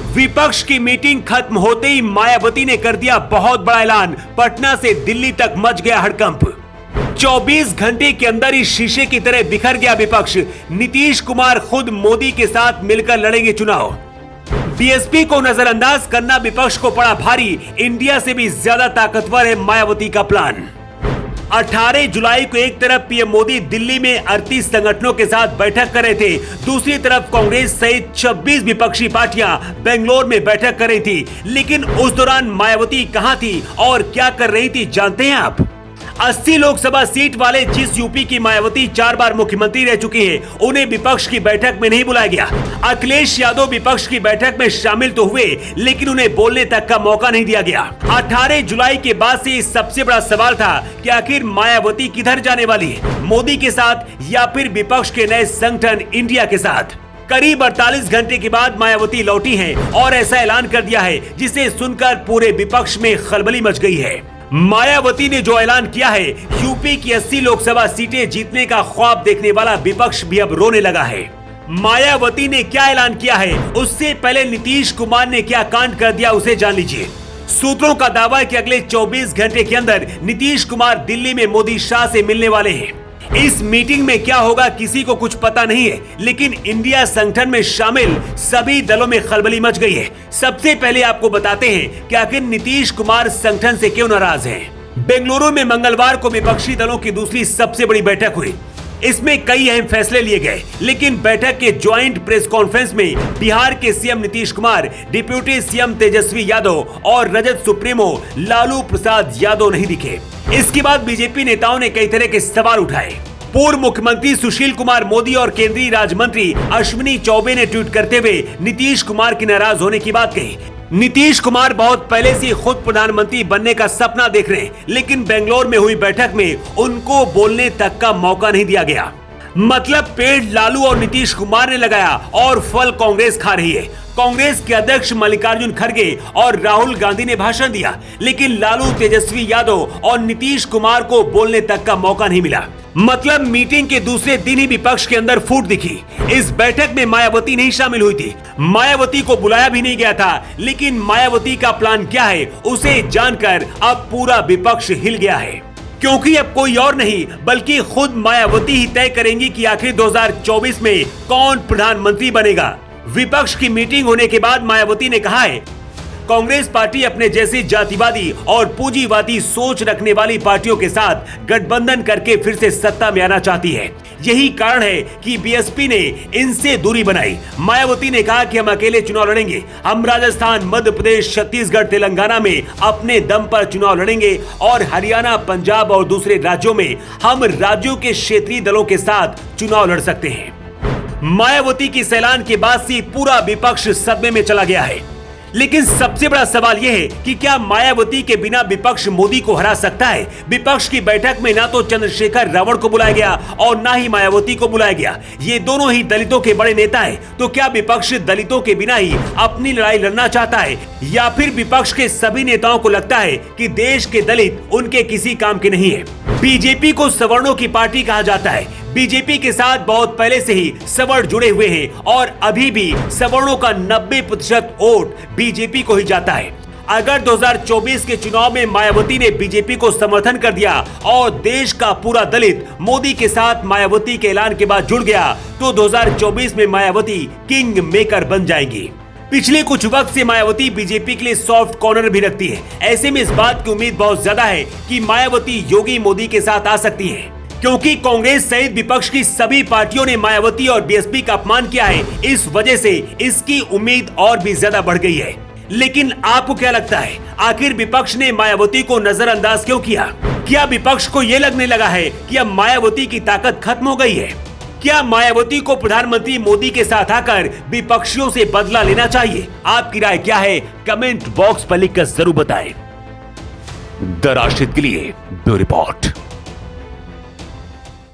विपक्ष की मीटिंग खत्म होते ही मायावती ने कर दिया बहुत बड़ा ऐलान। पटना से दिल्ली तक मच गया हड़कंप। 24 घंटे के अंदर ही शीशे की तरह बिखर गया विपक्ष। नीतीश कुमार खुद मोदी के साथ मिलकर लड़ेंगे चुनाव। बीएसपी को नजरअंदाज करना विपक्ष को पड़ा भारी। इंडिया से भी ज्यादा ताकतवर है मायावती का प्लान। 18 जुलाई को एक तरफ पीएम मोदी दिल्ली में 38 संगठनों के साथ बैठक कर रहे थे, दूसरी तरफ कांग्रेस सहित 26 विपक्षी पार्टियां बेंगलोर में बैठक कर रही थी। लेकिन उस दौरान मायावती कहां थी और क्या कर रही थी, जानते हैं आप? 80 लोकसभा सीट वाले जिस यूपी की मायावती 4 बार मुख्यमंत्री रह चुकी है, उन्हें विपक्ष की बैठक में नहीं बुलाया गया। अखिलेश यादव विपक्ष की बैठक में शामिल तो हुए, लेकिन उन्हें बोलने तक का मौका नहीं दिया गया। 18 जुलाई के बाद से सबसे बड़ा सवाल था कि आखिर मायावती किधर जाने वाली है, मोदी के साथ या फिर विपक्ष के नए संगठन इंडिया के साथ। करीब 48 घंटे के बाद मायावती लौटी हैं और ऐसा ऐलान कर दिया है जिसे सुनकर पूरे विपक्ष में खलबली मच गई है। मायावती ने जो ऐलान किया है, यूपी की 80 लोकसभा सीटें जीतने का ख्वाब देखने वाला विपक्ष भी अब रोने लगा है। मायावती ने क्या ऐलान किया है, उससे पहले नीतीश कुमार ने क्या कांड कर दिया, उसे जान लीजिए। सूत्रों का दावा है कि अगले 24 घंटे के अंदर नीतीश कुमार दिल्ली में मोदी शाह से मिलने वाले हैं। इस मीटिंग में क्या होगा किसी को कुछ पता नहीं है, लेकिन इंडिया संगठन में शामिल सभी दलों में खलबली मच गई है। सबसे पहले आपको बताते हैं कि आखिर नीतीश कुमार संगठन से क्यों नाराज हैं। बेंगलुरु में मंगलवार को विपक्षी दलों की दूसरी सबसे बड़ी बैठक हुई। इसमें कई अहम फैसले लिए गए, लेकिन बैठक के ज्वाइंट प्रेस कॉन्फ्रेंस में बिहार के CM Nitish Kumar, deputy CM Tejashwi Yadav और रजत सुप्रीमो लालू प्रसाद यादव नहीं दिखे। इसके बाद बीजेपी नेताओं ने कई तरह के सवाल उठाए। पूर्व मुख्यमंत्री सुशील कुमार मोदी और केंद्रीय राज्य मंत्री अश्विनी चौबे ने ट्वीट करते हुए नीतीश कुमार के नाराज होने की बात कही। नीतीश कुमार बहुत पहले से खुद प्रधानमंत्री बनने का सपना देख रहे हैं, लेकिन बेंगलोर में हुई बैठक में उनको बोलने तक का मौका नहीं दिया गया। मतलब पेड़ लालू और नीतीश कुमार ने लगाया और फल कांग्रेस खा रही है। कांग्रेस के अध्यक्ष मल्लिकार्जुन खड़गे और राहुल गांधी ने भाषण दिया, लेकिन लालू, तेजस्वी यादव और नीतीश कुमार को बोलने तक का मौका नहीं मिला। मतलब मीटिंग के दूसरे दिन ही विपक्ष के अंदर फूट दिखी। इस बैठक में मायावती नहीं शामिल हुई थी, मायावती को बुलाया भी नहीं गया था। लेकिन मायावती का प्लान क्या है, उसे जानकर अब पूरा विपक्ष हिल गया है, क्योंकि अब कोई और नहीं बल्कि खुद मायावती ही तय करेंगी कि आखिर 2024 में कौन प्रधानमंत्री बनेगा। विपक्ष की मीटिंग होने के बाद मायावती ने कहा है, कांग्रेस पार्टी अपने जैसी जातिवादी और पूंजीवादी सोच रखने वाली पार्टियों के साथ गठबंधन करके फिर से सत्ता में आना चाहती है। यही कारण है कि बीएसपी ने इनसे दूरी बनाई। मायावती ने कहा कि हम अकेले चुनाव लड़ेंगे, हम राजस्थान, मध्य प्रदेश, छत्तीसगढ़, तेलंगाना में अपने दम पर चुनाव लड़ेंगे और हरियाणा, पंजाब और दूसरे राज्यों में हम राज्यों के क्षेत्रीय दलों के साथ चुनाव लड़ सकते हैं। मायावती की इस ऐलान के बाद से पूरा विपक्ष सदमे में चला गया है। लेकिन सबसे बड़ा सवाल यह है कि क्या मायावती के बिना विपक्ष मोदी को हरा सकता है? विपक्ष की बैठक में ना तो चंद्रशेखर रावण को बुलाया गया और ना ही मायावती को बुलाया गया। ये दोनों ही दलितों के बड़े नेता हैं। तो क्या विपक्ष दलितों के बिना ही अपनी लड़ाई लड़ना चाहता है, या फिर विपक्ष के सभी नेताओं को लगता है कि देश के दलित उनके किसी काम के नहीं है? बीजेपी को सवर्णों की पार्टी कहा जाता है। बीजेपी के साथ बहुत पहले से ही सवर्ण जुड़े हुए हैं और अभी भी सवर्णों का 90% वोट बीजेपी को ही जाता है। अगर 2024 के चुनाव में मायावती ने बीजेपी को समर्थन कर दिया और देश का पूरा दलित मोदी के साथ मायावती के ऐलान के बाद जुड़ गया, तो 2024 में मायावती किंग मेकर बन जाएंगी। पिछले कुछ वक्त से मायावती बीजेपी के लिए सॉफ्ट कॉर्नर भी रखती है। ऐसे में इस बात की उम्मीद बहुत ज्यादा है कि मायावती योगी मोदी के साथ आ सकती है, क्योंकि कांग्रेस सहित विपक्ष की सभी पार्टियों ने मायावती और बीएसपी का अपमान किया है। इस वजह से इसकी उम्मीद और भी ज्यादा बढ़ गई है। लेकिन आपको क्या लगता है, आखिर विपक्ष ने मायावती को नजरअंदाज क्यों किया? क्या विपक्ष को ये लगने लगा है कि अब मायावती की ताकत खत्म हो गई है? क्या मायावती को प्रधानमंत्री मोदी के साथ आकर विपक्षियों से बदला लेना चाहिए? आपकी राय क्या है? कमेंट बॉक्स पर लिखकर जरूर बताएं। द राशिद के लिए ब्यूरो रिपोर्ट।